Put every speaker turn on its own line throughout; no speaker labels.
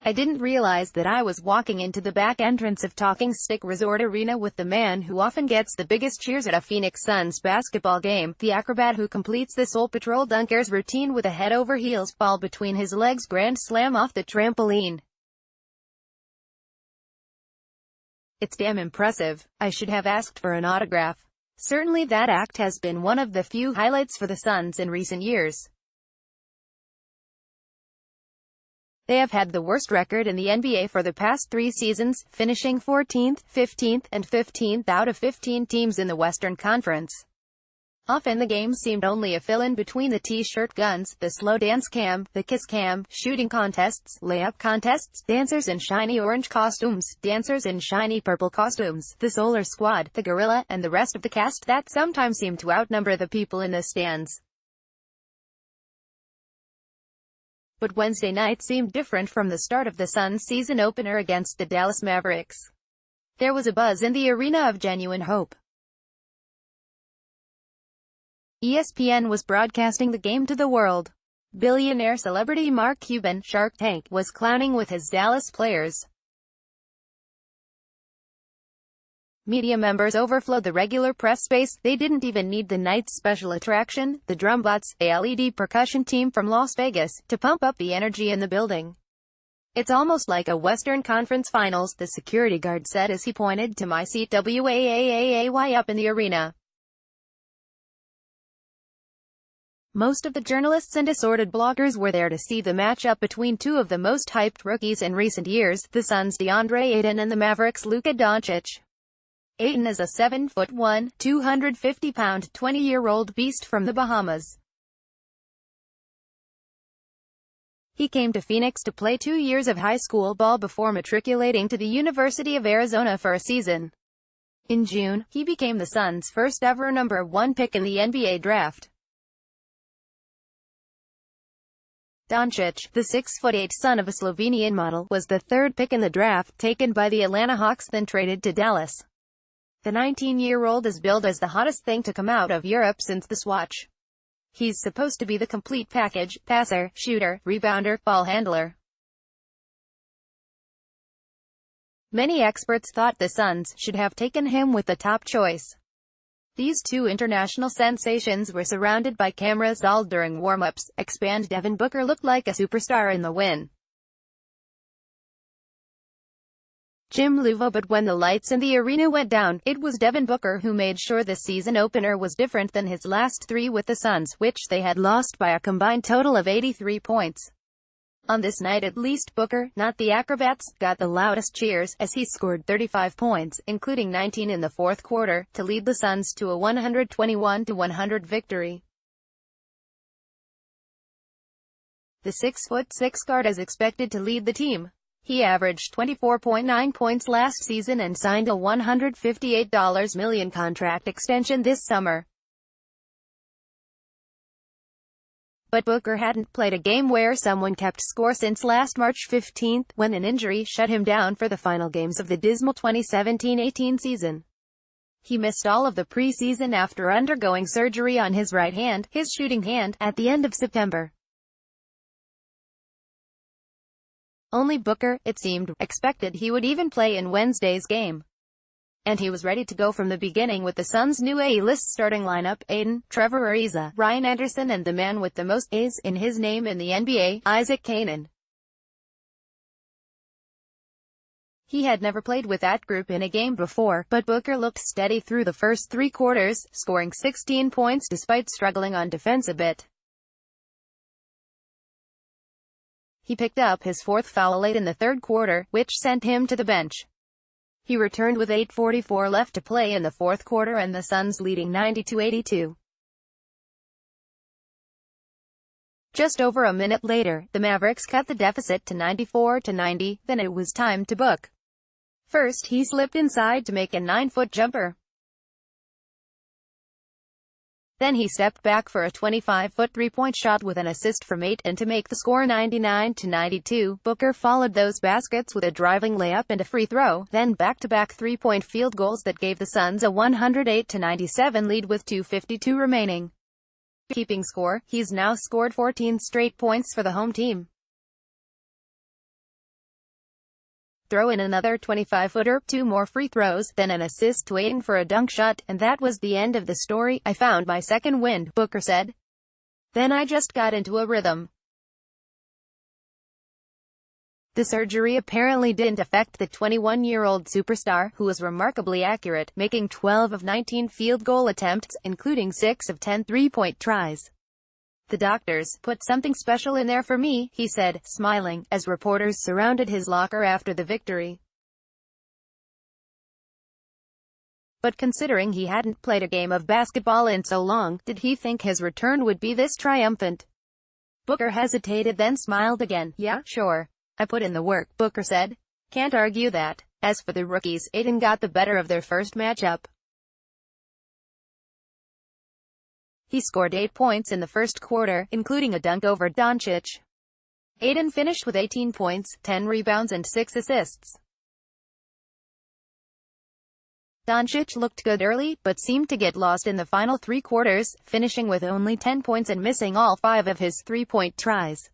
I didn't realize that I was walking into the back entrance of Talking Stick Resort Arena with the man who often gets the biggest cheers at a Phoenix Suns basketball game, the acrobat who completes the Soul Patrol Dunkers routine with a head-over-heels ball between his legs grand slam off the trampoline. It's damn impressive. I should have asked for an autograph. Certainly that act has been one of the few highlights for the Suns in recent years. They have had the worst record in the NBA for the past 3 seasons, finishing 14th, 15th, and 15th out of 15 teams in the Western Conference. Often the game seemed only a fill-in between the t-shirt guns, the slow dance cam, the kiss cam, shooting contests, layup contests, dancers in shiny orange costumes, dancers in shiny purple costumes, the Solar Squad, the Gorilla, and the rest of the cast that sometimes seemed to outnumber the people in the stands. But Wednesday night seemed different from the start of the Suns' season opener against the Dallas Mavericks. There was a buzz in the arena of genuine hope. ESPN was broadcasting the game to the world. Billionaire celebrity Mark Cuban, Shark Tank, was clowning with his Dallas players. Media members overflowed the regular press space. They didn't even need the night's special attraction, the Drumbots, a LED percussion team from Las Vegas, to pump up the energy in the building. It's almost like a Western Conference Finals, the security guard said as he pointed to my seat way up in the arena. Most of the journalists and assorted bloggers were there to see the matchup between two of the most hyped rookies in recent years, the Suns' DeAndre Ayton and the Mavericks' Luka Doncic. Ayton is a 7'1", 250-pound, 20-year-old beast from the Bahamas. He came to Phoenix to play 2 years of high school ball before matriculating to the University of Arizona for a season. In June, he became the Suns' first-ever number 1 pick in the NBA draft. Doncic, the 6'8" son of a Slovenian model, was the 3rd pick in the draft, taken by the Atlanta Hawks then traded to Dallas. The 19-year-old is billed as the hottest thing to come out of Europe since the Swatch. He's supposed to be the complete package: passer, shooter, rebounder, ball handler. Many experts thought the Suns should have taken him with the top choice. These two international sensations were surrounded by cameras all during warm-ups. Expand Devin Booker looked like a superstar in the win. Jim Luvo, but when the lights in the arena went down, it was Devin Booker who made sure the season opener was different than his last 3 with the Suns, which they had lost by a combined total of 83 points. On this night at least Booker, not the acrobats, got the loudest cheers, as he scored 35 points, including 19 in the fourth quarter, to lead the Suns to a 121-100 victory. The 6'6" guard is expected to lead the team. He averaged 24.9 points last season and signed a $158 million contract extension this summer. But Booker hadn't played a game where someone kept score since last March 15, when an injury shut him down for the final games of the dismal 2017-18 season. He missed all of the preseason after undergoing surgery on his right hand, his shooting hand, at the end of September. Only Booker, it seemed, expected he would even play in Wednesday's game. And he was ready to go from the beginning with the Suns' new A-list starting lineup: Ayton, Trevor Ariza, Ryan Anderson, and the man with the most A's in his name in the NBA, Isaac Canaan. He had never played with that group in a game before, but Booker looked steady through the first 3 quarters, scoring 16 points despite struggling on defense a bit. He picked up his 4th foul late in the 3rd quarter, which sent him to the bench. He returned with 8:44 left to play in the 4th quarter and the Suns leading 90-82. Just over a minute later, the Mavericks cut the deficit to 94-90, then it was time to Book. First he slipped inside to make a 9-foot jumper. Then he stepped back for a 25-foot three-point shot with an assist from Ayton to make the score 99-92. Booker followed those baskets with a driving layup and a free throw, then back-to-back three-point field goals that gave the Suns a 108-97 lead with 2:52 remaining. Keeping score, he's now scored 14 straight points for the home team. throw in another 25-footer, 2 more free throws, then an assist to Ayton for a dunk shot, and that was the end of the story. I found my second wind, Booker said. Then I just got into a rhythm. The surgery apparently didn't affect the 21-year-old superstar, who was remarkably accurate, making 12 of 19 field goal attempts, including 6 of 10 three-point tries. The doctors put something special in there for me, he said, smiling, as reporters surrounded his locker after the victory. But considering he hadn't played a game of basketball in so long, did he think his return would be this triumphant? Booker hesitated, then smiled again. Yeah, sure. I put in the work, Booker said. Can't argue that. As for the rookies, Ayton got the better of their first matchup. He scored 8 points in the first quarter, including a dunk over Doncic. Ayton finished with 18 points, 10 rebounds and 6 assists. Doncic looked good early, but seemed to get lost in the final 3 quarters, finishing with only 10 points and missing all 5 of his three-point tries.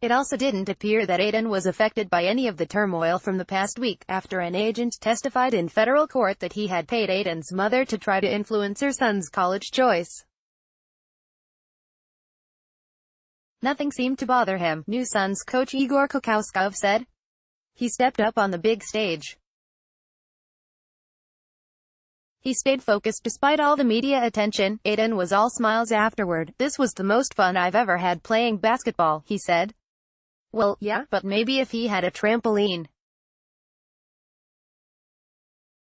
It also didn't appear that Ayton was affected by any of the turmoil from the past week, after an agent testified in federal court that he had paid Ayton's mother to try to influence her son's college choice. Nothing seemed to bother him, new Suns coach Igor Kokoskov said. He stepped up on the big stage. He stayed focused despite all the media attention. Ayton was all smiles afterward. This was the most fun I've ever had playing basketball, he said. Well, yeah, but maybe if he had a trampoline.